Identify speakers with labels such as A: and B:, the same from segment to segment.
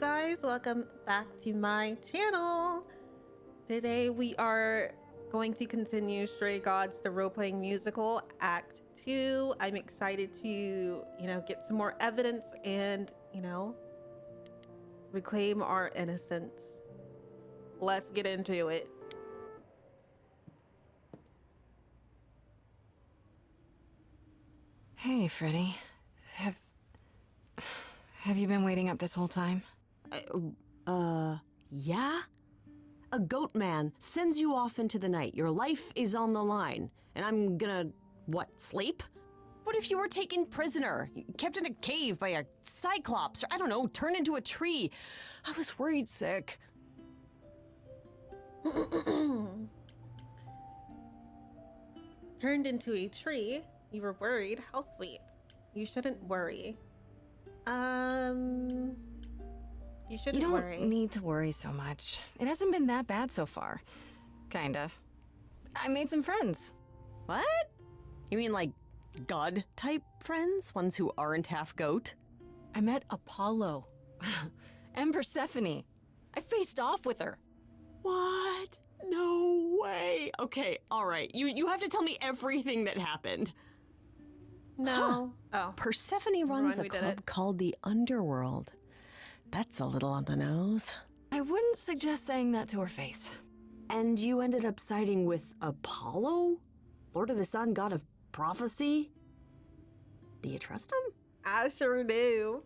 A: guys? Welcome back to my channel. Today we are going to continue Stray Gods, the role-playing musical, Act 2. I'm excited to, get some more evidence and, reclaim our innocence. Let's get into it.
B: Hey, Freddy. Have you been waiting up this whole time?
C: Yeah? A goat man sends you off into the night. Your life is on the line. And I'm gonna, sleep? What if you were taken prisoner, kept in a cave by a cyclops, or I don't know, turned into a tree? I was worried sick.
A: Turned into a tree? You were worried? How sweet. You shouldn't worry. You shouldn't worry.
B: You don't need to worry so much. It hasn't been that bad so far. Kinda. I made some friends.
C: What? You mean like god-type friends? Ones who aren't half goat?
B: I met Apollo. And Persephone. I faced off with her.
C: What? No way. Okay, all right. You have to tell me everything that happened.
A: No. Oh.
C: Persephone runs a club called the Underworld. That's a little on the nose.
B: I wouldn't suggest saying that to her face.
C: And you ended up siding with Apollo? Lord of the Sun, god of prophecy? Do you trust him?
A: I sure do.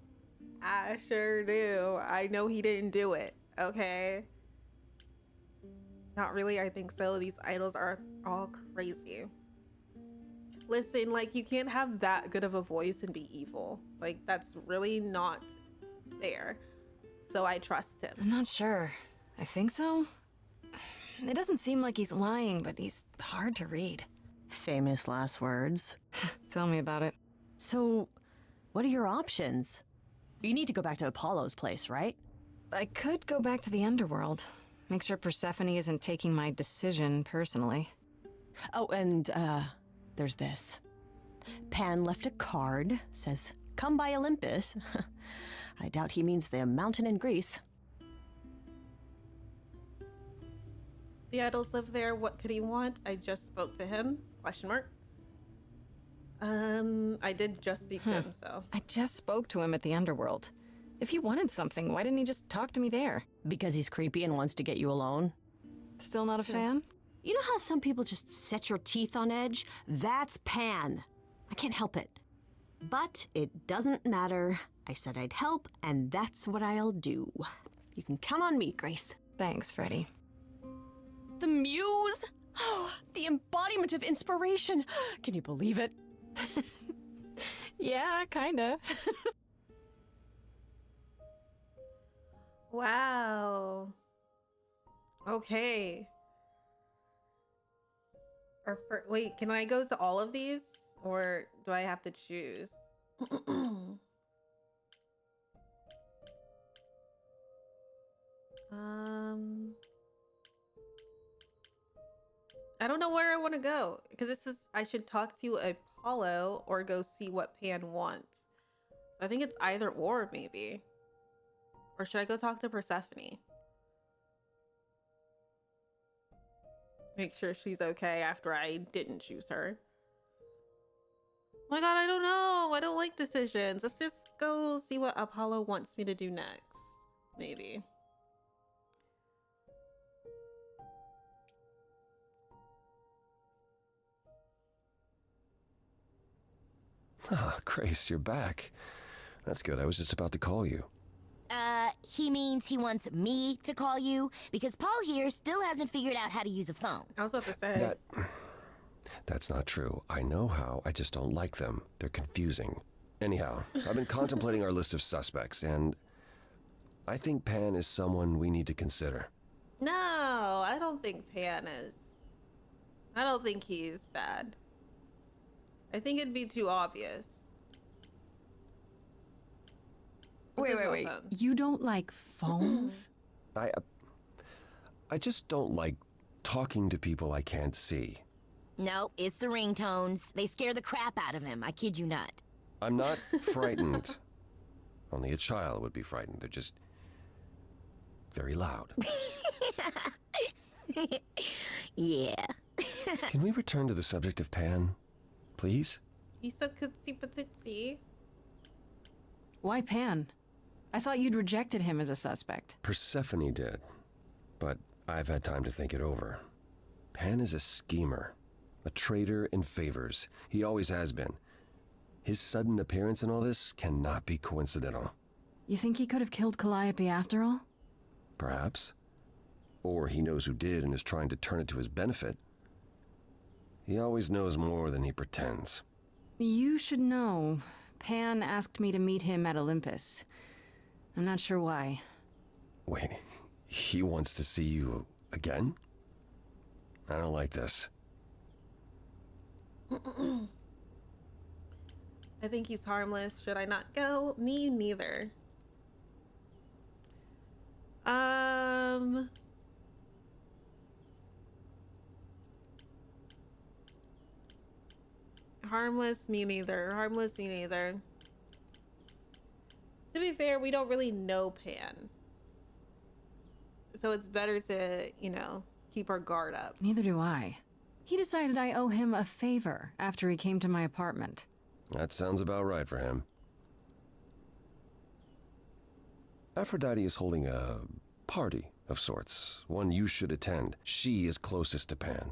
A: I know he didn't do it, okay? Not really, I think so. These idols are all crazy. Listen, you can't have that good of a voice and be evil. That's really not fair. So I trust him.
B: I'm not sure. I think so. It doesn't seem like he's lying, but he's hard to read.
C: Famous last words.
B: Tell me about it.
C: So, what are your options? You need to go back to Apollo's place, right?
B: I could go back to the Underworld. Make sure Persephone isn't taking my decision personally.
C: Oh, and, there's this. Pan left a card, says, "Come by Olympus." I doubt he means the mountain in Greece.
A: The idols live there. What could he want? I just spoke to him. Question mark. I did just speak to him, so.
B: I just spoke to him at the Underworld. If he wanted something, why didn't he just talk to me there?
C: Because he's creepy and wants to get you alone?
B: Still not a fan?
C: You know how some people just set your teeth on edge? That's Pan. I can't help it. But it doesn't matter. I said I'd help, and that's what I'll do. You can count on me, Grace.
B: Thanks, Freddy.
C: The muse? Oh, the embodiment of inspiration. Can you believe it?
B: Yeah, kinda.
A: Wow. Okay. Wait, can I go to all of these? Or do I have to choose? I don't know where I want to go. Because this is, I should talk to Apollo or go see what Pan wants. So I think it's either or, maybe. Or should I go talk to Persephone? Make sure she's okay after I didn't choose her. Oh my god, I don't know. I don't like decisions. Let's just go see what Apollo wants me to do next. Maybe.
D: Ah, Grace, you're back. That's good. I was just about to call you.
E: He means he wants me to call you because Paul here still hasn't figured out how to use a phone.
A: I was about to say.
D: That's not true. I know how. I just don't like them. They're confusing. Anyhow, I've been contemplating our list of suspects, and I think Pan is someone we need to consider.
A: No, I don't think Pan is. I don't think he's bad. I think it'd be too obvious.
C: Wait. You don't like phones?
D: I just don't like talking to people I can't see.
E: No, it's the ringtones. They scare the crap out of him. I kid you not.
D: I'm not frightened. Only a child would be frightened. They're just very loud.
E: Yeah.
D: Can we return to the subject of Pan, please?
A: He's so cootsy patootsy.
B: Why Pan? I thought you'd rejected him as a suspect.
D: Persephone did, but I've had time to think it over. Pan is a schemer, a traitor in favors. He always has been. His sudden appearance in all this cannot be coincidental.
B: You think he could have killed Calliope after all?
D: Perhaps. Or he knows who did and is trying to turn it to his benefit. He always knows more than he pretends.
B: You should know. Pan asked me to meet him at Olympus. I'm not sure why.
D: Wait, he wants to see you again? I don't like this.
A: I think he's harmless. Should I not go? Me neither. Harmless, me neither. Harmless, me neither. To be fair, we don't really know Pan. So it's better to, you know, keep our guard up.
B: Neither do I. He decided I owe him a favor after he came to my apartment.
D: That sounds about right for him. Aphrodite is holding a party of sorts, one you should attend. She is closest to Pan.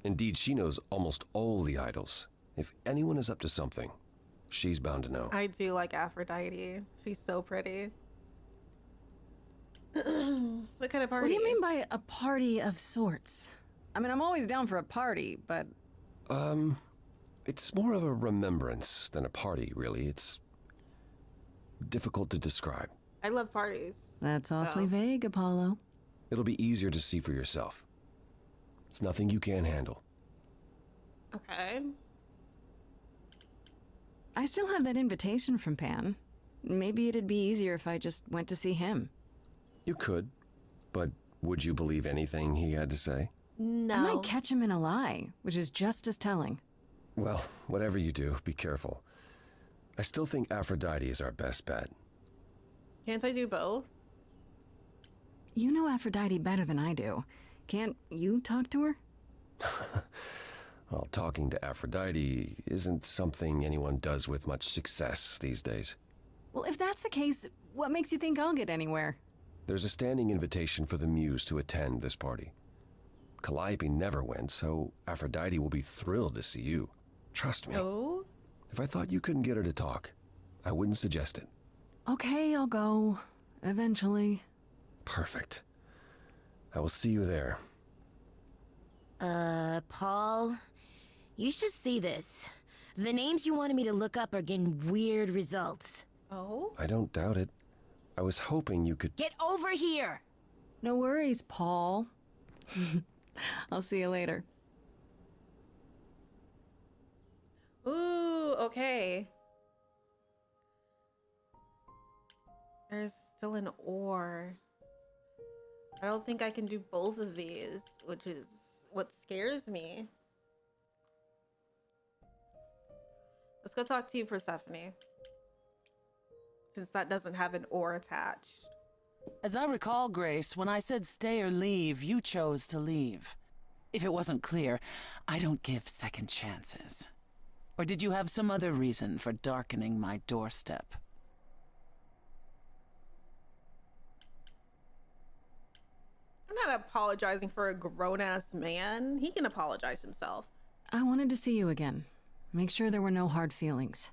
D: Indeed, she knows almost all the idols. If anyone is up to something, she's bound to know.
A: I do like Aphrodite. She's so pretty. What kind of party?
B: What do you mean by a party of sorts? I mean, I'm always down for a party, but...
D: It's more of a remembrance than a party, really. It's difficult to describe.
A: I love parties.
B: That's awfully
A: So.
B: vague, Apollo.
D: It'll be easier to see for yourself. It's nothing you can't handle.
A: Okay.
B: I still have that invitation from Pan. Maybe it'd be easier if I just went to see him.
D: You could, but would you believe anything he had to say?
A: No.
B: I might catch him in a lie, which is just as telling.
D: Well, whatever you do, be careful. I still think Aphrodite is our best bet.
A: Can't I do both?
B: You know Aphrodite better than I do. Can't you talk to her?
D: Well, talking to Aphrodite isn't something anyone does with much success these days.
B: Well, if that's the case, what makes you think I'll get anywhere?
D: There's a standing invitation for the Muse to attend this party. Calliope never went, so Aphrodite will be thrilled to see you. Trust me.
A: Oh?
D: If I thought you couldn't get her to talk, I wouldn't suggest it.
B: Okay, I'll go. Eventually.
D: Perfect. I will see you there.
E: Paul, you should see this. The names you wanted me to look up are getting weird results.
A: Oh?
D: I don't doubt it. I was hoping you could...
E: Get over here!
B: No worries, Paul. I'll see you later.
A: Ooh, okay. There's still an ore. I don't think I can do both of these, which is what scares me. Let's go talk to you, Persephone. Since that doesn't have an ore attached.
F: As I recall, Grace, when I said stay or leave, you chose to leave. If it wasn't clear, I don't give second chances. Or did you have some other reason for darkening my doorstep?
A: I'm not apologizing for a grown-ass man. He can apologize himself.
B: I wanted to see you again. Make sure there were no hard feelings.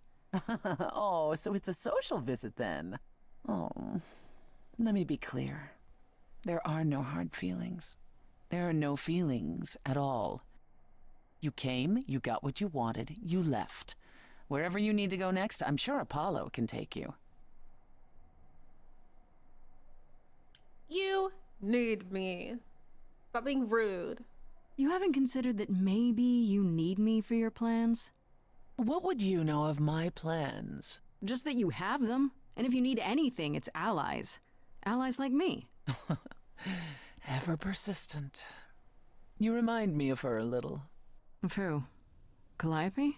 F: Oh, so it's a social visit then. Oh, let me be clear. There are no hard feelings. There are no feelings at all. You came, you got what you wanted, you left. Wherever you need to go next, I'm sure Apollo can take you.
A: You need me. Stop being rude.
B: You haven't considered that maybe you need me for your plans?
F: What would you know of my plans?
B: Just that you have them. And if you need anything, it's allies. Allies like me.
F: Ever persistent. You remind me of her a little.
B: Of who? Calliope?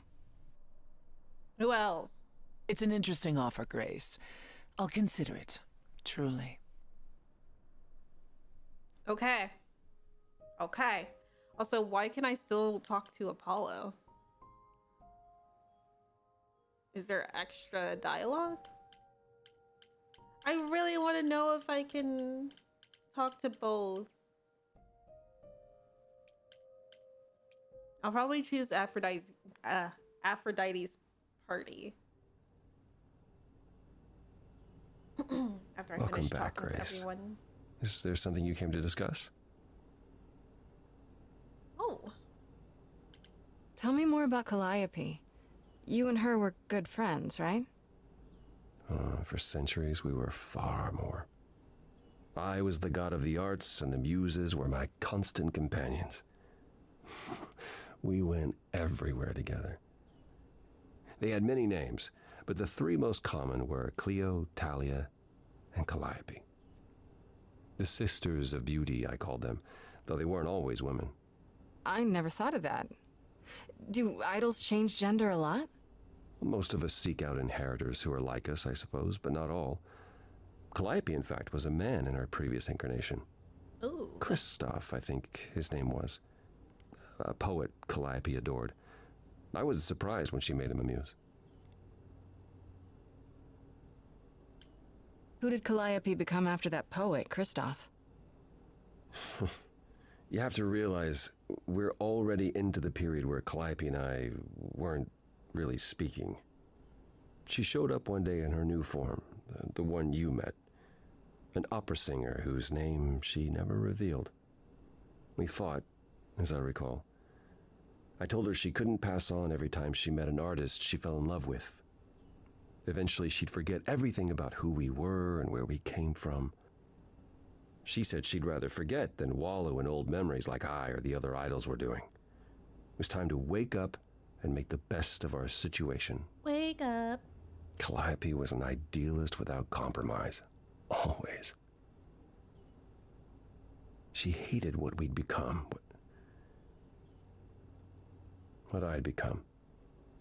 A: Who else?
F: It's an interesting offer, Grace. I'll consider it, truly.
A: Okay. Okay. Also, why can I still talk to Apollo? Is there extra dialogue? I really want to know if I can talk to both. I'll probably choose Aphrodite's party. After I
D: Welcome
A: finish
D: back,
A: talking to
D: Grace.
A: everyone.
D: Is there something you came to discuss?
A: Oh.
B: Tell me more about Calliope. You and her were good friends, right?
D: For centuries, we were far more. I was the god of the arts, and the muses were my constant companions. We went everywhere together. They had many names, but the three most common were Clio, Talia, and Calliope. The Sisters of Beauty, I called them, though they weren't always women.
B: I never thought of that. Do idols change gender a lot?
D: Most of us seek out inheritors who are like us, I suppose, but not all. Calliope, in fact, was a man in our previous incarnation.
A: Ooh.
D: Christoph, I think his name was. A poet Calliope adored. I was surprised when she made him a muse.
B: Who did Calliope become after that poet, Christoph?
D: You have to realize we're already into the period where Calliope and I weren't really speaking. She showed up one day in her new form, the one you met. An opera singer whose name she never revealed. We fought, as I recall. I told her she couldn't pass on every time she met an artist she fell in love with. Eventually she'd forget everything about who we were and where we came from. She said she'd rather forget than wallow in old memories like I or the other idols were doing. It was time to wake up and make the best of our situation.
A: Wake up.
D: Calliope was an idealist without compromise. Always. She hated what we'd become. What I'd become.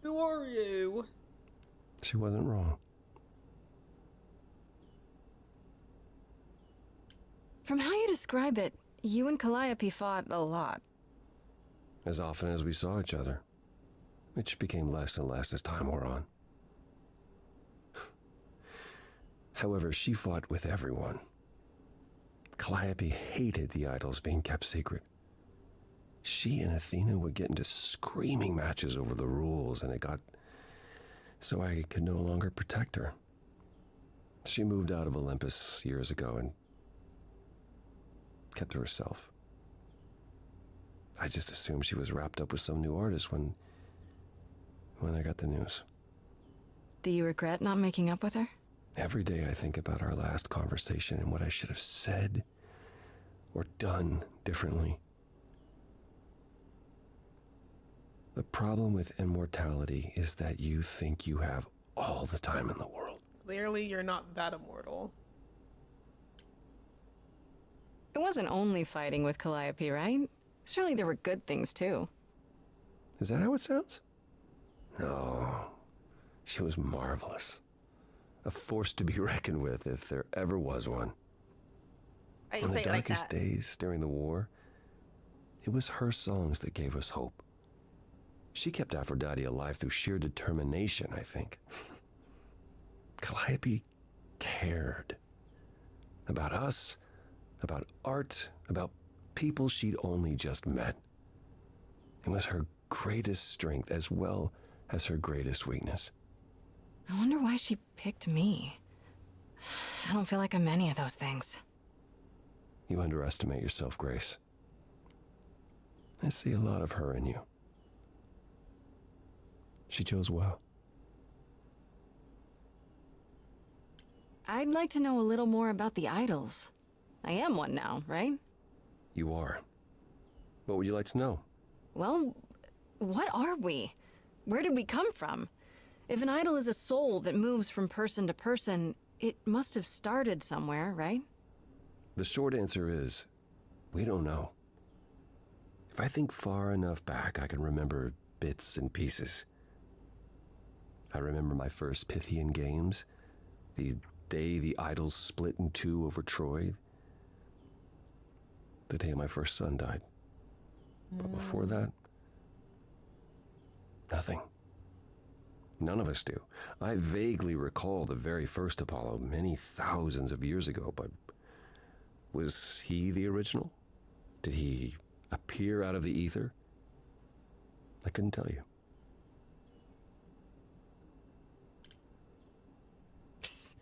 A: Who are you?
D: She wasn't wrong.
B: From how you describe it, you and Calliope fought a lot.
D: As often as we saw each other, which became less and less as time wore on. However, she fought with everyone. Calliope hated the idols being kept secret. She and Athena would get into screaming matches over the rules, and it got so I could no longer protect her. She moved out of Olympus years ago and kept to herself. I just assumed she was wrapped up with some new artist when I got the news.
B: Do you regret not making up with her?
D: Every day I think about our last conversation and what I should have said or done differently. The problem with immortality is that you think you have all the time in the world.
A: Clearly, you're not that immortal.
B: It wasn't only fighting with Calliope, right? Surely there were good things too.
D: Is that how it sounds? No. She was marvelous. A force to be reckoned with if there ever was one.
A: I
D: On
A: say
D: the
A: it like
D: darkest
A: that.
D: days during the war, it was her songs that gave us hope. She kept Aphrodite alive through sheer determination, I think. Calliope cared. About us, about art, about people she'd only just met. It was her greatest strength as well as her greatest weakness.
B: I wonder why she picked me. I don't feel like I'm any of those things.
D: You underestimate yourself, Grace. I see a lot of her in you. She chose well.
B: I'd like to know a little more about the idols. I am one now, right?
D: You are. What would you like to know?
B: Well, what are we? Where did we come from? If an idol is a soul that moves from person to person, it must have started somewhere, right?
D: The short answer is, we don't know. If I think far enough back, I can remember bits and pieces. I remember my first Pythian games, the day the idols split in two over Troy. the day my first son died. But before that, nothing. None of us do. I vaguely recall the very first Apollo many thousands of years ago, but was he the original? Did he appear out of the ether? I couldn't tell you.
B: Psst.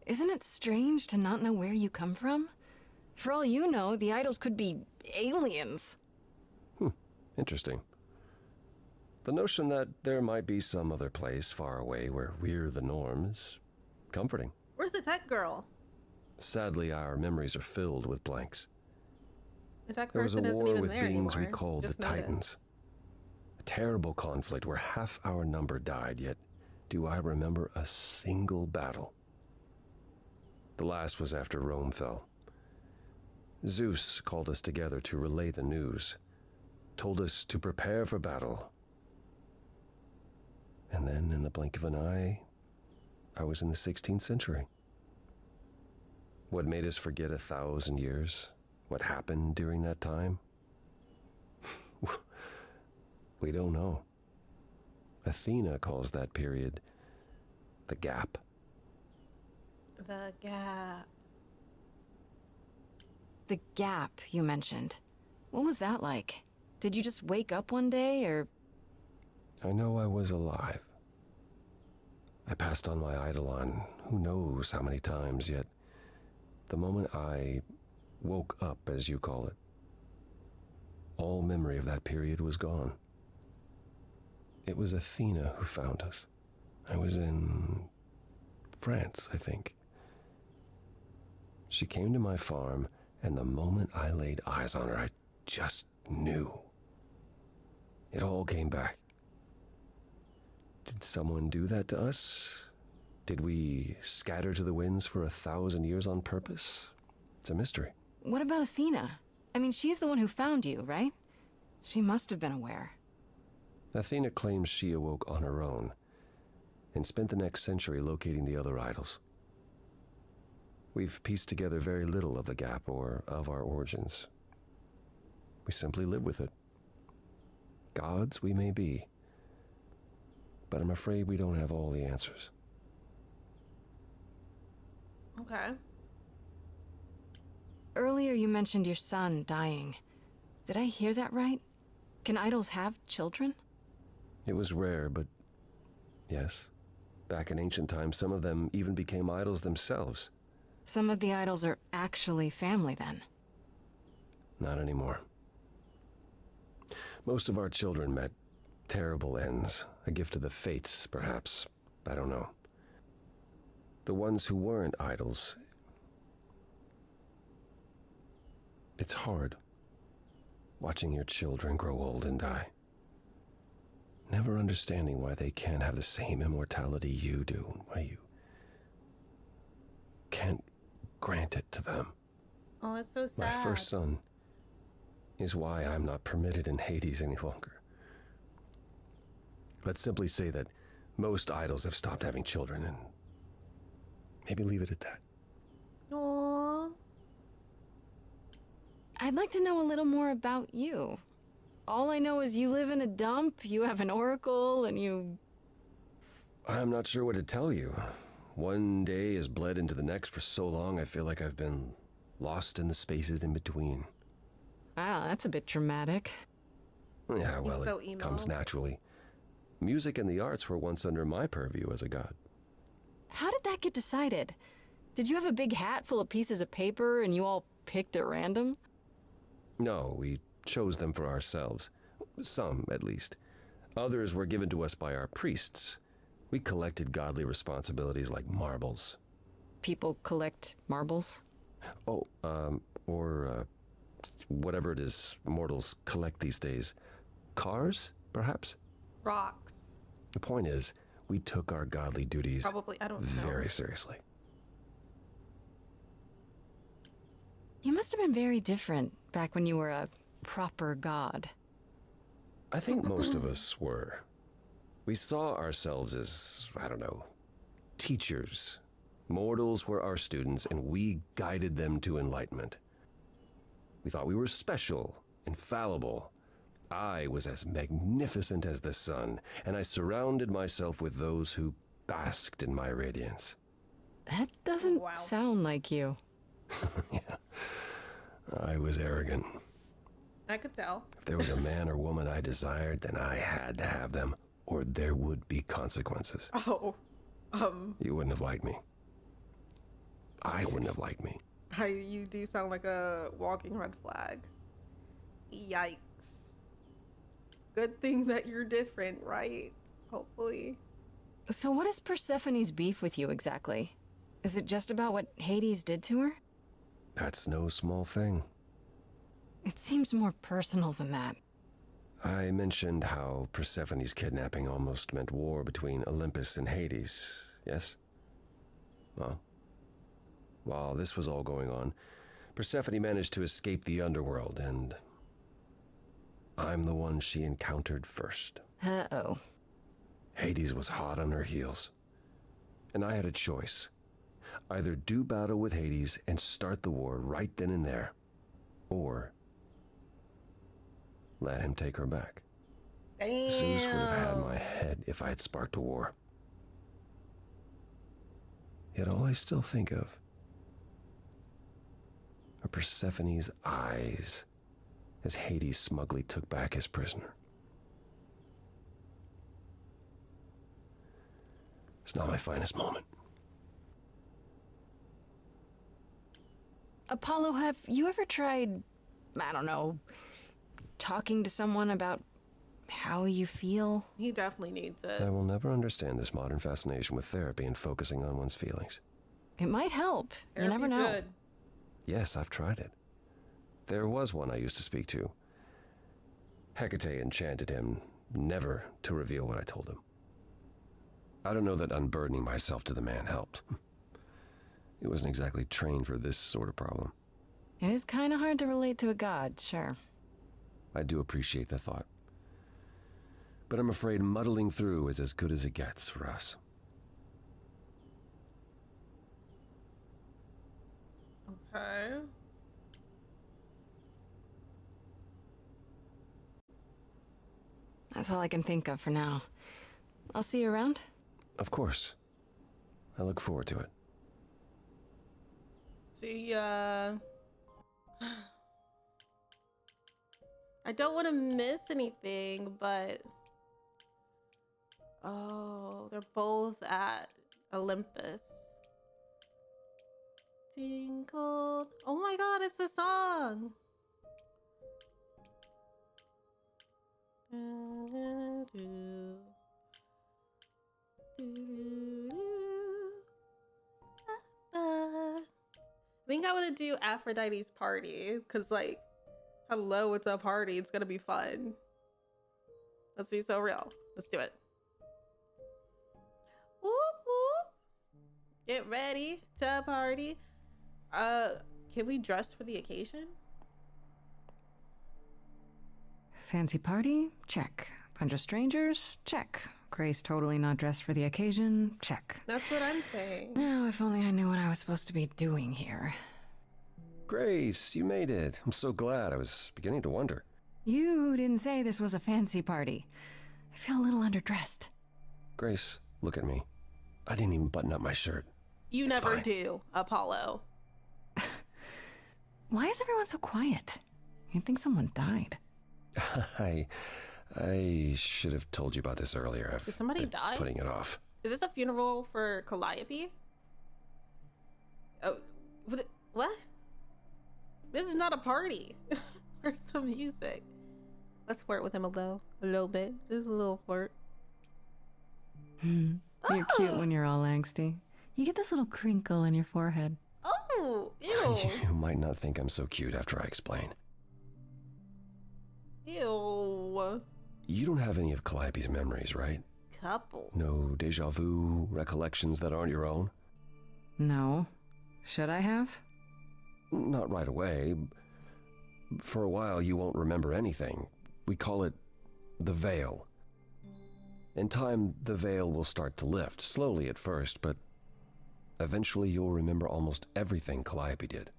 B: Isn't it strange to not know where you come from? For all you know, the idols could be aliens.
D: Interesting. The notion that there might be some other place far away where we're the norm is comforting.
A: Where's the tech girl?
D: Sadly, our memories are filled with blanks.
A: The tech
D: There was a
A: person isn't
D: war
A: even
D: with
A: there
D: beings
A: anymore.
D: we called the
A: Just noticed.
D: Titans. A terrible conflict where half our number died, yet do I remember a single battle. The last was after Rome fell. Zeus called us together to relay the news, told us to prepare for battle. And then, in the blink of an eye, I was in the 16th century. What made us forget 1,000 years? What happened during that time? We don't know. Athena calls that period the gap.
A: The gap.
B: The gap you mentioned. What was that like? Did you just wake up one day, or...
D: I know I was alive. I passed on my eidolon who knows how many times, yet the moment I woke up, as you call it, all memory of that period was gone. It was Athena who found us. I was in France, I think. She came to my farm, and the moment I laid eyes on her, I just knew. It all came back. Did someone do that to us? Did we scatter to the winds for 1,000 years on purpose? It's a mystery.
B: What about Athena? I mean, she's the one who found you, right? She must have been aware.
D: Athena claims she awoke on her own and spent the next century locating the other idols. We've pieced together very little of the gap or of our origins. We simply live with it. Gods we may be, but I'm afraid we don't have all the answers.
A: Okay.
B: Earlier you mentioned your son dying. Did I hear that right? Can idols have children?
D: It was rare, but yes. Back in ancient times, some of them even became idols themselves.
B: Some of the idols are actually family, then.
D: Not anymore. Most of our children met terrible ends. A gift of the fates, perhaps. I don't know. The ones who weren't idols. It's hard. Watching your children grow old and die. Never understanding why they can't have the same immortality you do. Why you can't grant it to them.
A: Oh, it's so sad.
D: My first son is why I'm not permitted in Hades any longer. Let's simply say that most idols have stopped having children, and maybe leave it at that.
A: Aww.
B: I'd like to know a little more about you. All I know is you live in a dump, you have an oracle, and you...
D: I'm not sure what to tell you. One day has bled into the next for so long I feel like I've been lost in the spaces in between.
B: Wow, that's a bit dramatic.
D: Yeah, well,
A: so
D: it
A: emo.
D: comes naturally. Music and the arts were once under my purview as a god.
B: How did that get decided? Did you have a big hat full of pieces of paper and you all picked at random?
D: No, we chose them for ourselves. Some, at least. Others were given to us by our priests. We collected godly responsibilities like marbles.
B: People collect marbles?
D: Or whatever it is mortals collect these days. Cars, perhaps?
A: Rocks.
D: The point is, we took our godly duties
A: Probably, I don't know.
D: very seriously.
B: You must have been very different back when you were a proper god.
D: I think most of us were. We saw ourselves as, I don't know, teachers. Mortals were our students, and we guided them to enlightenment. We thought we were special, infallible. I was as magnificent as the sun, and I surrounded myself with those who basked in my radiance.
B: That doesn't
A: Wow.
B: sound like you.
D: Yeah, I was arrogant.
A: I could tell.
D: If there was a man or woman I desired, then I had to have them, or there would be consequences.
A: Oh,
D: You wouldn't have liked me. I wouldn't have liked me.
A: you do sound like a walking red flag. Yikes. Good thing that you're different, right? Hopefully.
B: So what is Persephone's beef with you exactly? Is it just about what Hades did to her?
D: That's no small thing.
B: It seems more personal than that.
D: I mentioned how Persephone's kidnapping almost meant war between Olympus and Hades, yes? Well, while this was all going on, Persephone managed to escape the underworld, and I'm the one she encountered first.
B: Uh-oh.
D: Hades was hot on her heels, and I had a choice. Either do battle with Hades and start the war right then and there, or let him take her back.
A: Damn.
D: Zeus would have had my head if I had sparked a war. Yet all I still think of are Persephone's eyes as Hades smugly took back his prisoner. It's not my finest moment.
B: Apollo, have you ever tried, I don't know, talking to someone about how you feel?
A: He definitely needs
D: I
A: it.
D: will never understand this modern fascination with therapy and focusing on one's feelings.
B: It might help. You never
A: Therapy's
B: know.
A: good.
D: Yes, I've tried it. There was one I used to speak to. Hecate enchanted him never to reveal what I told him. I don't know that unburdening myself to the man helped. He wasn't exactly trained for this sort of problem.
B: It is kind of hard to relate to a god, sure.
D: I do appreciate the thought. But I'm afraid muddling through is as good as it gets for us.
A: Okay.
B: That's all I can think of for now. I'll see you around.
D: Of course. I look forward to it.
A: See ya. I don't want to miss anything, but oh, they're both at Olympus. Tinkled. Oh my god, it's the song. I think I want to do Aphrodite's party because, like, hello, it's a party. It's gonna be fun. Let's be so real. Let's do it. Whoop, whoop. Get ready to party. Can we dress for the occasion?
B: Fancy party? Check. Bunch of strangers? Check. Grace totally not dressed for the occasion? Check.
A: That's what I'm saying.
B: Now, if only I knew what I was supposed to be doing here.
D: Grace, you made it. I'm so glad. I was beginning to wonder.
B: You didn't say this was a fancy party. I feel a little underdressed.
D: Grace, look at me. I didn't even button up my shirt.
A: You
D: It's
A: never
D: fine.
A: do, Apollo.
B: Why is everyone so quiet? You'd think someone died.
D: I should have told you about this earlier. I've
A: Did somebody
D: been
A: die?
D: putting it off.
A: Is this a funeral for Calliope? Oh, what? This is not a party. Where's the music? Let's flirt with him a little bit. Just a little flirt.
B: You're cute when you're all angsty. You get this little crinkle in your forehead.
A: Oh, ew.
D: You might not think I'm so cute after I explain.
A: Ew.
D: You don't have any of Calliope's memories, right?
A: Couples.
D: No deja vu recollections that aren't your own?
B: No. Should I have?
D: Not right away. For a while, you won't remember anything. We call it the veil. In time, the veil will start to lift, slowly at first, but eventually you'll remember almost everything Calliope did.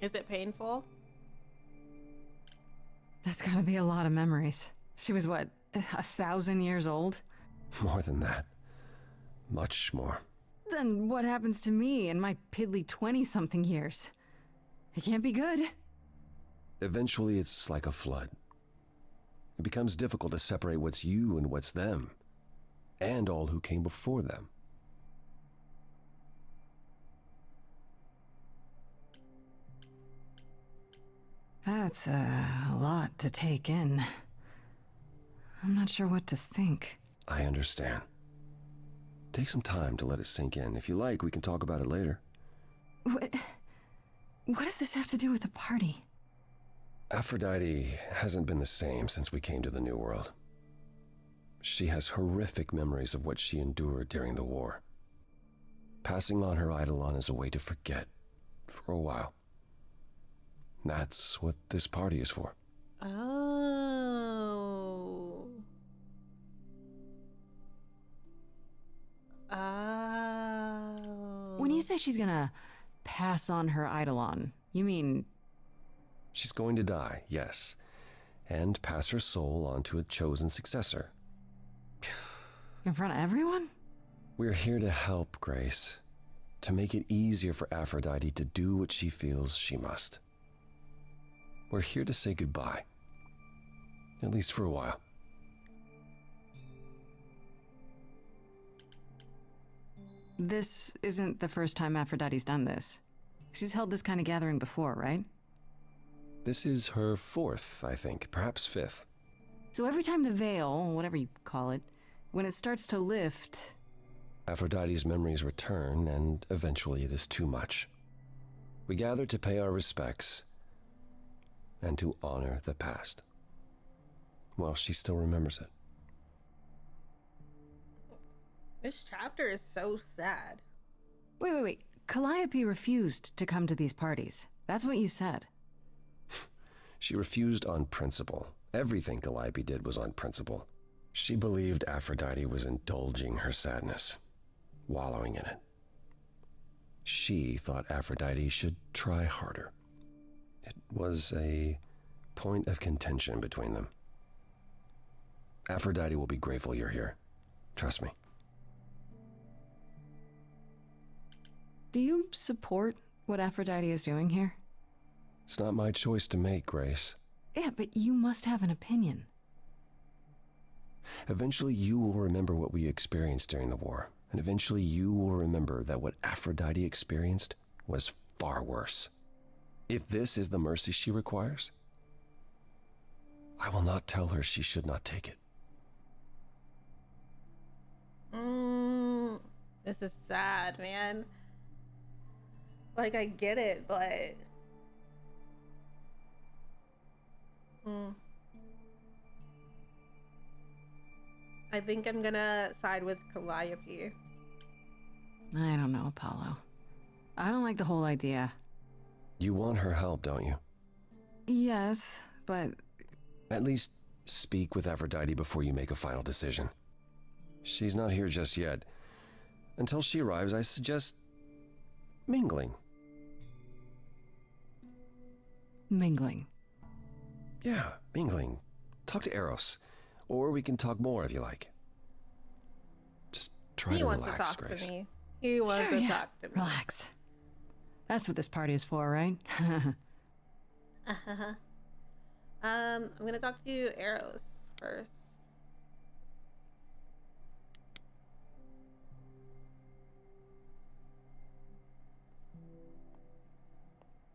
A: Is it painful?
B: That's gotta be a lot of memories. She was what, 1,000 years old?
D: More than that. Much more.
B: Then what happens to me in my piddly 20-something years? It can't be good.
D: Eventually, it's like a flood. It becomes difficult to separate what's you and what's them, and all who came before them.
B: That's a lot to take in. I'm not sure what to think.
D: I understand. Take some time to let it sink in. If you like, we can talk about it later.
B: What does this have to do with the party?
D: Aphrodite hasn't been the same since we came to the New World. She has horrific memories of what she endured during the war. Passing on her eidolon is a way to forget, for a while. That's what this party is for.
A: Oh. Oh.
B: When you say she's gonna pass on her eidolon, you mean...
D: She's going to die, yes, and pass her soul on to a chosen successor.
B: in front of everyone?
D: We're here to help, Grace. To make it easier for Aphrodite to do what she feels she must. We're here to say goodbye. At least for a while.
B: This isn't the first time Aphrodite's done this. She's held this kind of gathering before, right?
D: This is her fourth, I think, perhaps fifth.
B: So every time the veil, whatever you call it, when it starts to lift...
D: Aphrodite's memories return, and eventually it is too much. We gather to pay our respects and to honor the past. Well, she still remembers it.
A: This chapter is so sad.
B: Wait. Calliope refused to come to these parties. That's what you said.
D: She refused on principle. Everything Calliope did was on principle. She believed Aphrodite was indulging her sadness, wallowing in it. She thought Aphrodite should try harder. It was a point of contention between them. Aphrodite will be grateful you're here. Trust me.
B: Do you support what Aphrodite is doing here?
D: It's not my choice to make, Grace.
B: Yeah, but you must have an opinion.
D: Eventually you will remember what we experienced during the war, and eventually you will remember that what Aphrodite experienced was far worse. If this is the mercy she requires, I will not tell her she should not take it.
A: This is sad, man. Like, I get it, but... I think I'm gonna side with Calliope.
B: I don't know, Apollo. I don't like the whole idea.
D: You want her help, don't you?
B: Yes, but...
D: At least speak with Aphrodite before you make a final decision. She's not here just yet. Until she arrives, I suggest mingling.
B: Mingling.
D: Yeah, mingling. Talk to Eros. Or we can talk more if you like. Just try
A: He
D: to
A: wants
D: relax,
A: to talk
D: Grace.
A: to me. He wants
B: Sure,
A: to
B: yeah.
A: talk to me.
B: Relax. That's what this party is for, right?
A: I'm gonna talk to Eros first.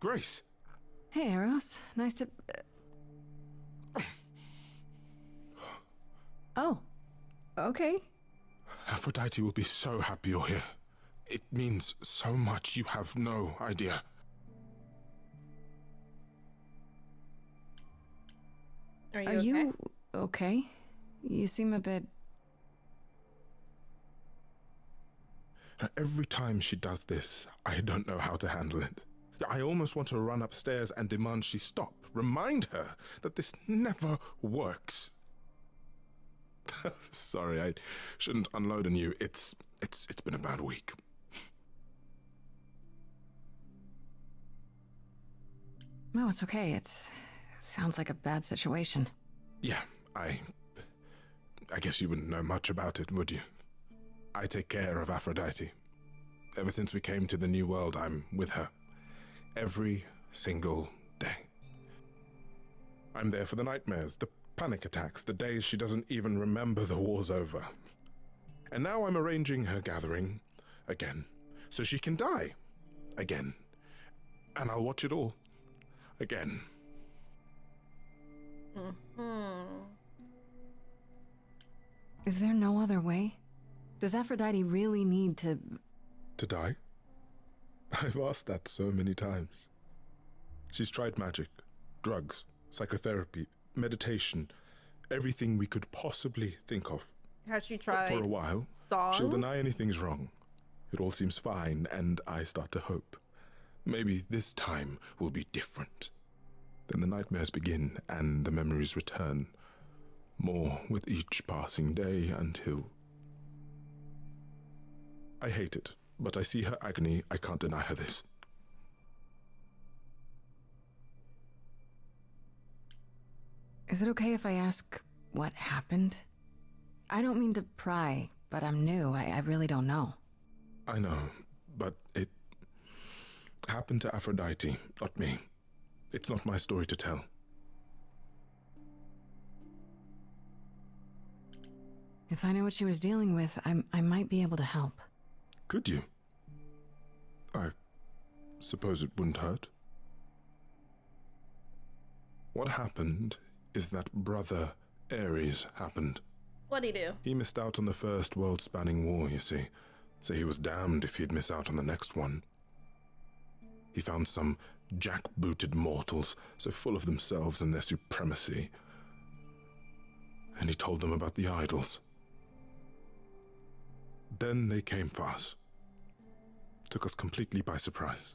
G: Grace.
B: Hey, Eros. Nice to... Oh. Okay.
G: Aphrodite will be so happy you're here. It means so much, you have no idea.
A: Are
B: Are
A: you okay?
B: you okay? You seem a bit...
G: Every time she does this, I don't know how to handle it. I almost want to run upstairs and demand she stop. Remind her that this never works. Sorry, I shouldn't unload on you. It's been a bad week.
B: No, it's okay. It sounds like a bad situation.
G: Yeah, I guess you wouldn't know much about it, would you? I take care of Aphrodite. Ever since we came to the New World, I'm with her. Every single day. I'm there for the nightmares, the panic attacks, the days she doesn't even remember the war's over. And now I'm arranging her gathering again, so she can die again. And I'll watch it all again.
B: Is there no other way? Does Aphrodite really need to...
G: To die? I've asked that so many times. She's tried magic, drugs, psychotherapy, meditation, everything we could possibly think of.
A: Has she
G: But
A: tried
G: for a while,
A: songs?
G: she'll deny anything's wrong. It all seems fine, and I start to hope. Maybe this time will be different. Then the nightmares begin, and the memories return. More with each passing day until... I hate it, but I see her agony. I can't deny her this.
B: Is it okay if I ask what happened? I don't mean to pry, but I'm new. I really don't know.
G: I know, but it happened to Aphrodite, not me. It's not my story to tell.
B: If I know what she was dealing with, I might be able to help.
G: Could you? I suppose it wouldn't hurt. What happened is that Brother Ares happened.
A: What'd he do?
G: He missed out on the first world-spanning war, you see, so he was damned if he'd miss out on the next one. He found some jackbooted mortals, so full of themselves and their supremacy, and he told them about the idols. Then they came for us. Took us completely by surprise.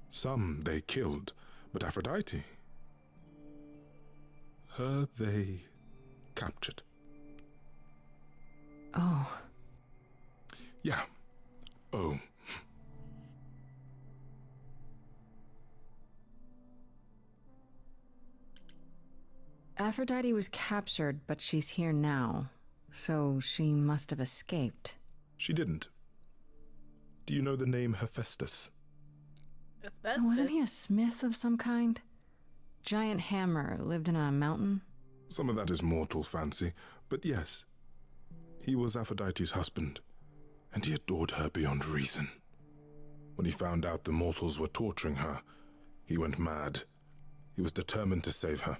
G: Some they killed, but Aphrodite, her they captured.
B: Oh.
G: Yeah. Oh.
B: Aphrodite was captured, but she's here now. So she must have escaped.
G: She didn't. Do you know the name Hephaestus?
A: Asbestos.
B: Wasn't he a smith of some kind? Giant hammer, lived in a mountain?
G: Some of that is mortal fancy, but yes. He was Aphrodite's husband, and he adored her beyond reason. When he found out the mortals were torturing her, he went mad. He was determined to save her.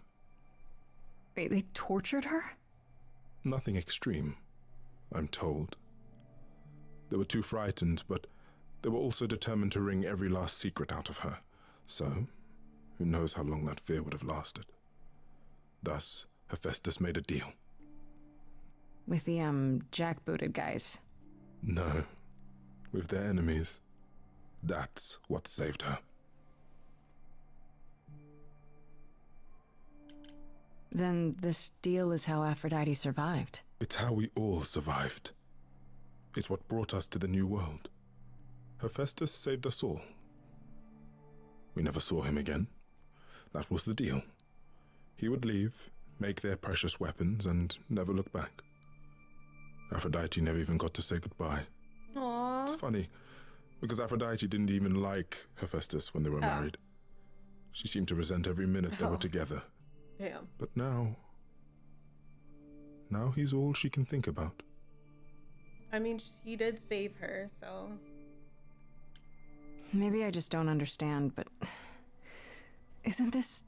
B: Wait, they tortured her?
G: Nothing extreme, I'm told. They were too frightened, but they were also determined to wring every last secret out of her. So, who knows how long that fear would have lasted. Thus, Hephaestus made a deal.
B: With the, jackbooted guys.
G: No, with their enemies. That's what saved her.
B: Then this deal is how Aphrodite survived.
G: It's how we all survived. It's what brought us to the New World. Hephaestus saved us all. We never saw him again. That was the deal. He would leave, make their precious weapons, and never look back. Aphrodite never even got to say goodbye.
A: Aww.
G: It's funny, because Aphrodite didn't even like Hephaestus when they were married. She seemed to resent every minute they were together.
A: Damn.
G: But now he's all she can think about.
A: I mean, he did save her, so...
B: Maybe I just don't understand, but... Isn't this,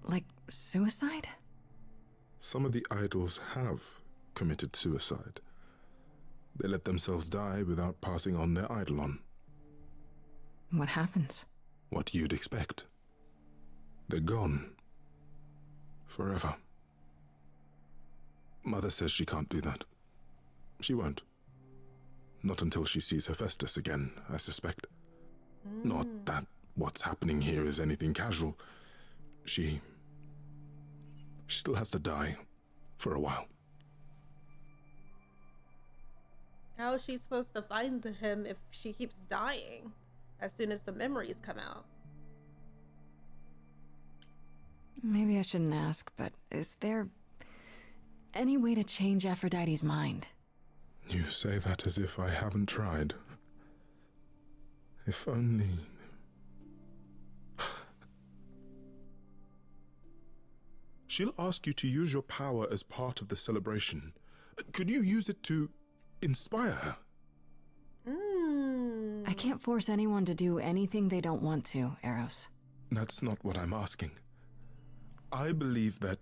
B: like, suicide?
G: Some of the idols have committed suicide. They let themselves die without passing on their eidolon.
B: What happens?
G: What you'd expect. They're gone. Forever. Mother says she can't do that. She won't. Not until she sees Hephaestus again, I suspect. Not that what's happening here is anything casual. She still has to die. For a while.
A: How is she supposed to find him if she keeps dying as soon as the memories come out?
B: Maybe I shouldn't ask, but is there any way to change Aphrodite's mind?
G: You say that as if I haven't tried. If only... She'll ask you to use your power as part of the celebration. Could you use it to inspire her?
B: I can't force anyone to do anything they don't want to, Eros.
G: That's not what I'm asking. I believe that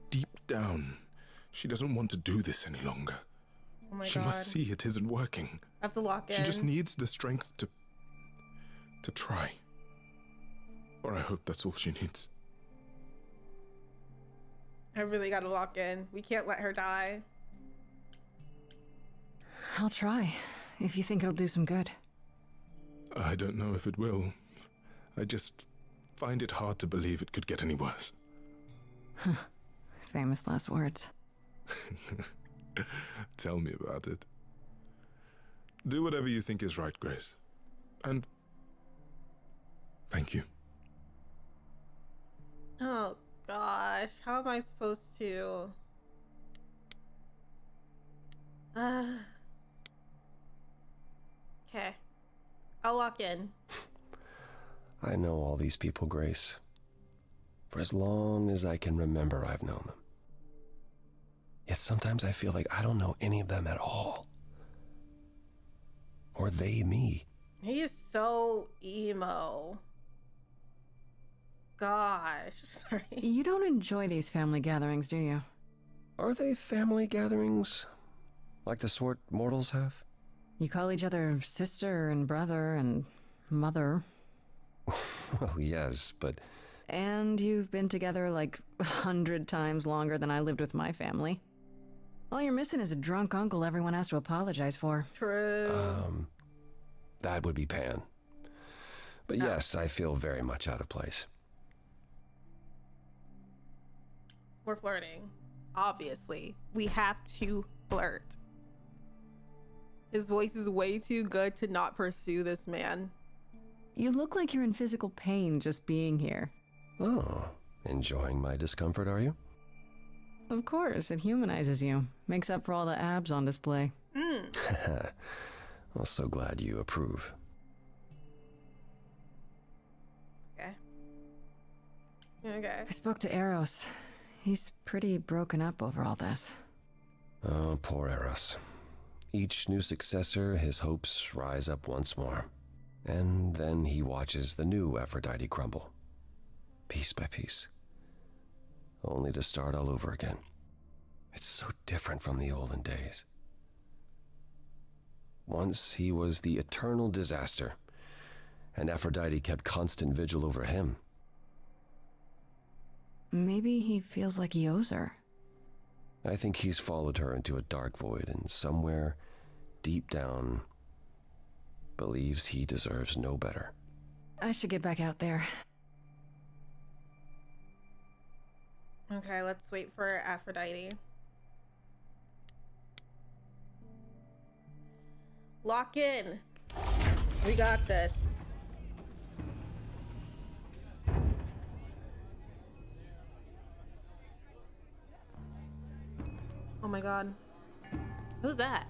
G: deep down, she doesn't want to do this any longer.
A: Oh my
G: She
A: god.
G: must see it isn't working.
A: I have to lock in.
G: She just needs the strength to try. Or I hope that's all she needs.
A: I really gotta lock in. We can't let her die.
B: I'll try, if you think it'll do some good.
G: I don't know if it will. I just find it hard to believe it could get any worse.
B: Famous last words.
G: Tell me about it. Do whatever you think is right, Grace. And thank you.
A: Oh gosh, how am I supposed to? Okay, I'll lock in.
D: I know all these people, Grace. For as long as I can remember, I've known them. Yet sometimes I feel like I don't know any of them at all. Or they me.
A: He is so emo. Gosh, sorry.
B: You don't enjoy these family gatherings, do you?
D: Are they family gatherings? Like the sort mortals have?
B: You call each other sister and brother and mother.
D: Well, yes, but...
B: And you've been together like 100 times longer than I lived with my family. All you're missing is a drunk uncle everyone has to apologize for.
A: True.
D: That would be Pan. But yes, I feel very much out of place.
A: We're flirting. Obviously. We have to flirt. His voice is way too good to not pursue this man.
B: You look like you're in physical pain just being here.
D: Oh, enjoying my discomfort, are you?
B: Of course, it humanizes you. Makes up for all the abs on display.
D: I'm so glad you approve.
A: Okay. Okay.
B: I spoke to Eros. He's pretty broken up over all this.
D: Oh, poor Eros. Each new successor, his hopes rise up once more. And then he watches the new Aphrodite crumble. Piece by piece. Only to start all over again. It's so different from the olden days. Once he was the eternal disaster, and Aphrodite kept constant vigil over him.
B: Maybe he feels like he owes her.
D: I think he's followed her into a dark void, and somewhere, deep down, believes he deserves no better.
B: I should get back out there.
A: Okay, let's wait for Aphrodite. Lock in. We got this. Oh my god. Who's that?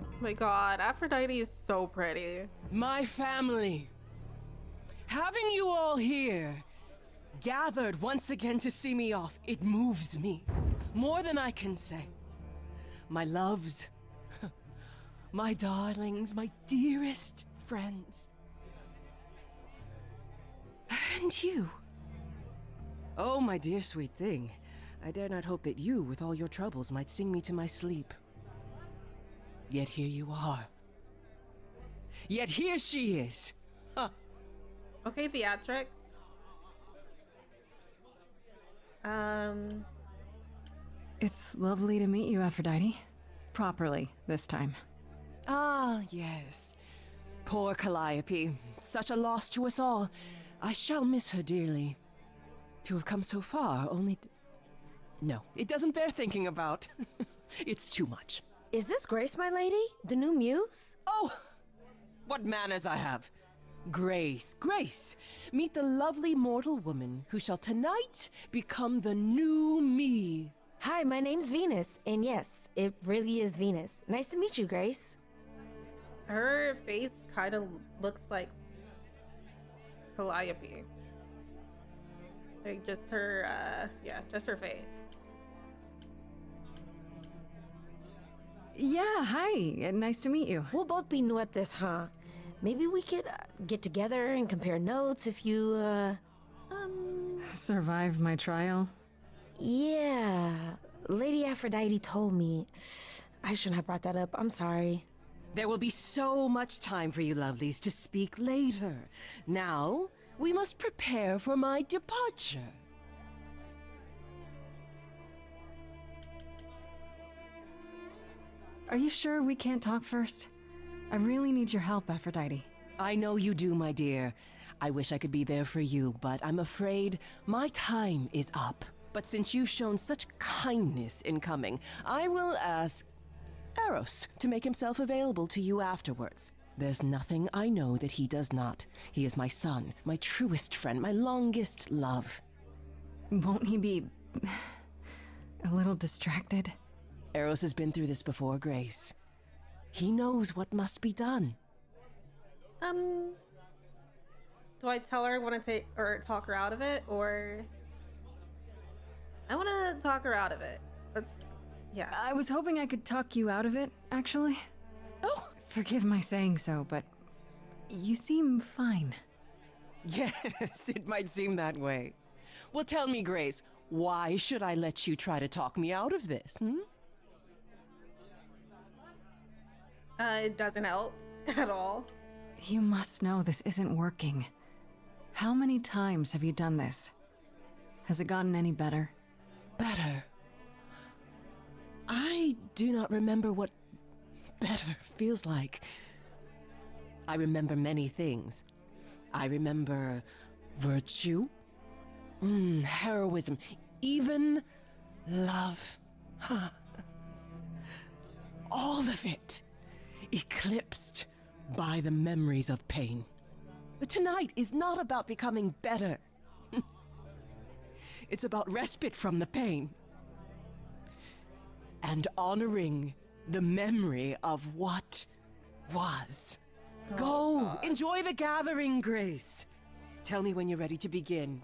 A: Oh my god, Aphrodite is so pretty.
H: My family. Having you all here, gathered once again to see me off, it moves me. More than I can say. My loves, my darlings, my dearest friends. And you. Oh, my dear sweet thing. I dare not hope that you, with all your troubles, might sing me to my sleep. Yet here you are. Yet here she is. Huh.
A: Okay, Beatrix.
B: It's lovely to meet you, Aphrodite. Properly, this time.
H: Ah, yes. Poor Calliope. Such a loss to us all. I shall miss her dearly. To have come so far, only... No, it doesn't bear thinking about. It's too much.
E: Is this Grace, my lady? The new muse?
H: Oh! What manners I have. Grace, Grace, meet the lovely mortal woman who shall tonight become the new me.
E: Hi, my name's Venus, and yes, it really is Venus. Nice to meet you, Grace.
A: Her face kind of looks like Calliope. Like just her, yeah, just her face.
B: Yeah, hi. Nice to meet you.
E: We'll both be new at this, huh? Maybe we could get together and compare notes if you,
B: Survived my trial?
E: Yeah. Lady Aphrodite told me. I shouldn't have brought that up. I'm sorry.
H: There will be so much time for you lovelies to speak later. Now, we must prepare for my departure.
B: Are you sure we can't talk first? I really need your help, Aphrodite.
H: I know you do, my dear. I wish I could be there for you, but I'm afraid my time is up. But since you've shown such kindness in coming, I will ask Eros to make himself available to you afterwards. There's nothing I know that he does not. He is my son, my truest friend, my longest love.
B: Won't he be a little distracted?
H: Eros has been through this before, Grace. He knows what must be done.
A: Do I tell her I want to take or talk her out of it, or I want to talk her out of it? Yeah.
B: I was hoping I could talk you out of it, actually.
H: Oh!
B: Forgive my saying so, but you seem fine.
H: Yes, it might seem that way. Well, tell me, Grace, why should I let you try to talk me out of this,
A: It doesn't help at all.
B: You must know this isn't working. How many times have you done this? Has it gotten any better?
H: Better? I do not remember what better feels like. I remember many things. I remember virtue, heroism, even love. All of it eclipsed by the memories of pain. But tonight is not about becoming better. It's about respite from the pain and honoring the memory of what was. Go, enjoy the gathering, Grace. Tell me when you're ready to begin.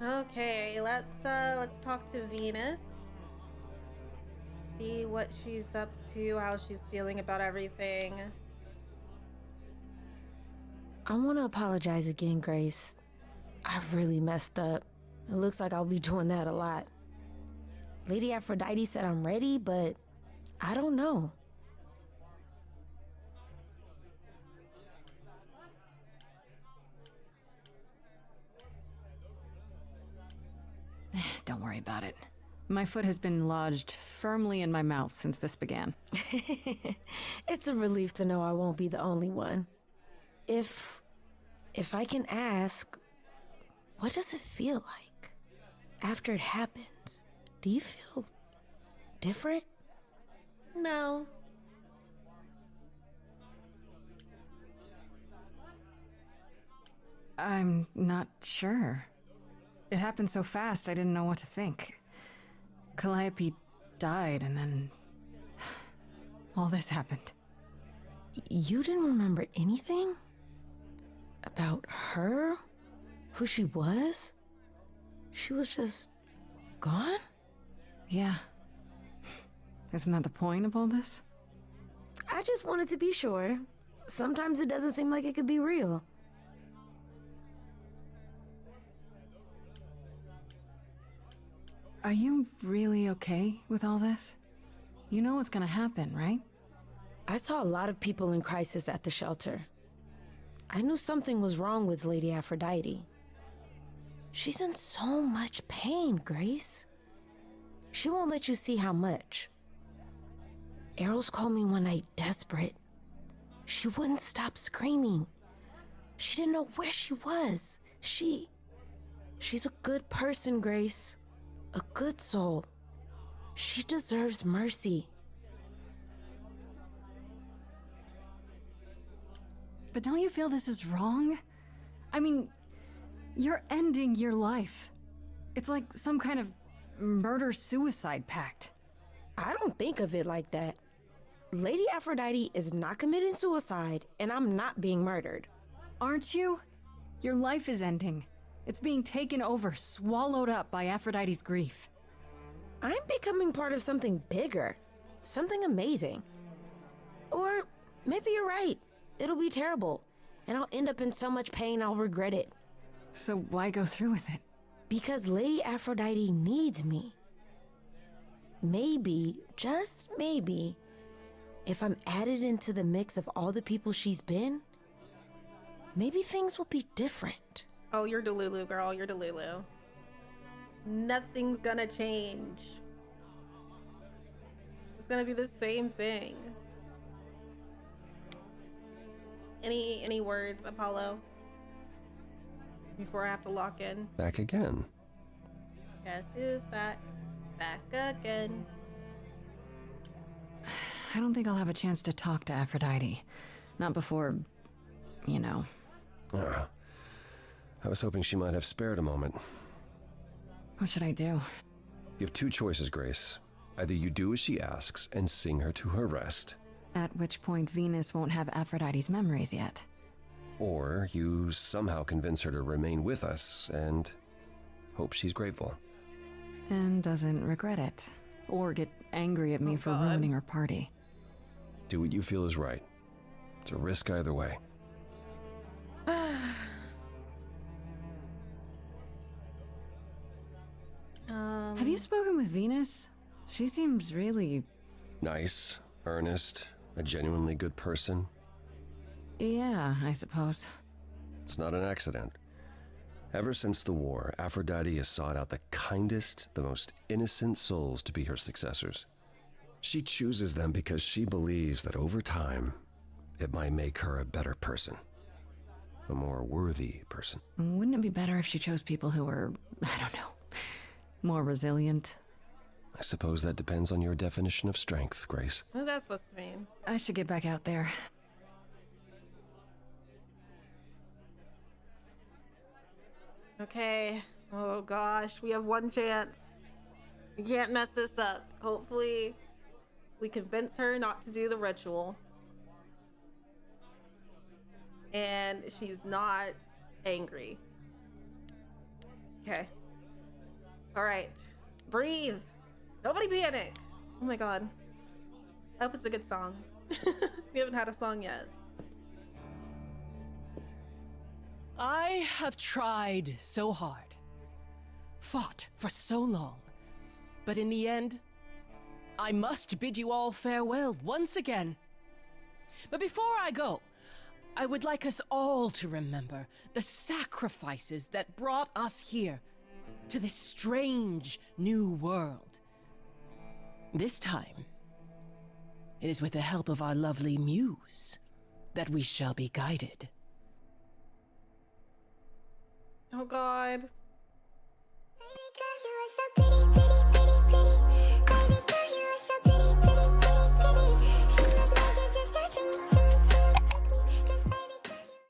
A: Okay, let's talk to Venus. See what she's up to, how she's feeling about everything.
E: I want to apologize again, Grace. I really messed up. It looks like I'll be doing that a lot. Lady Aphrodite said I'm ready, but I don't know.
B: Don't worry about it. My foot has been lodged firmly in my mouth since this began.
E: It's a relief to know I won't be the only one. If I can ask, what does it feel like after it happens? Do you feel different?
A: No.
B: I'm not sure. It happened so fast, I didn't know what to think. Calliope died, and then all this happened.
E: You didn't remember anything? About her? Who she was? She was just gone?
B: Yeah. Isn't that the point of all this?
E: I just wanted to be sure. Sometimes it doesn't seem like it could be real.
B: Are you really okay with all this? You know what's gonna happen, right?
E: I saw a lot of people in crisis at the shelter. I knew something was wrong with Lady Aphrodite. She's in so much pain, Grace. She won't let you see how much. Eros called me one night desperate. She wouldn't stop screaming. She didn't know where she was. She's a good person, Grace. A good soul. She deserves mercy.
B: But don't you feel this is wrong? I mean, you're ending your life. It's like some kind of murder-suicide pact.
E: I don't think of it like that. Lady Aphrodite is not committing suicide, and I'm not being murdered.
B: Aren't you? Your life is ending. It's being taken over, swallowed up by Aphrodite's grief.
E: I'm becoming part of something bigger. Something amazing. Or maybe you're right. It'll be terrible, and I'll end up in so much pain I'll regret it.
B: So why go through with it?
E: Because Lady Aphrodite needs me. Maybe, just maybe, if I'm added into the mix of all the people she's been, maybe things will be different.
A: Oh, you're Delulu, girl. You're Delulu. Nothing's gonna change. It's gonna be the same thing. Any words, Apollo? Before I have to lock in.
D: Back again.
A: Guess who's back? Back again.
B: I don't think I'll have a chance to talk to Aphrodite. Not before, you know.
D: I was hoping she might have spared a moment.
B: What should I do?
D: You have two choices, Grace. Either you do as she asks and sing her to her rest,
B: At which point Venus won't have Aphrodite's memories yet.
D: or you somehow convince her to remain with us and hope she's grateful.
B: And doesn't regret it. Or get angry at me
A: Oh,
B: for
A: God.
B: ruining her party.
D: Do what you feel is right. It's a risk either way.
B: Have you spoken with Venus? She seems really...
D: Nice, earnest, a genuinely good person.
B: Yeah, I suppose.
D: It's not an accident. Ever since the war, Aphrodite has sought out the kindest, the most innocent souls to be her successors. She chooses them because she believes that over time, it might make her a better person. A more worthy person.
B: Wouldn't it be better if she chose people who were, I don't know, more resilient?
D: I suppose that depends on your definition of strength, Grace.
A: What is that supposed to mean?
B: I should get back out there.
A: Okay. Oh gosh, we have one chance. We can't mess this up. Hopefully, we convince her not to do the ritual. And she's not angry. Okay. All right. Breathe. Nobody panic. Oh my god. I hope it's a good song. We haven't had a song yet.
H: I have tried so hard, fought for so long, but in the end, I must bid you all farewell once again. But before I go, I would like us all to remember the sacrifices that brought us here to this strange new world. This time, it is with the help of our lovely muse that we shall be guided.
A: Oh god.
I: Baby girl, you are so pretty, pretty.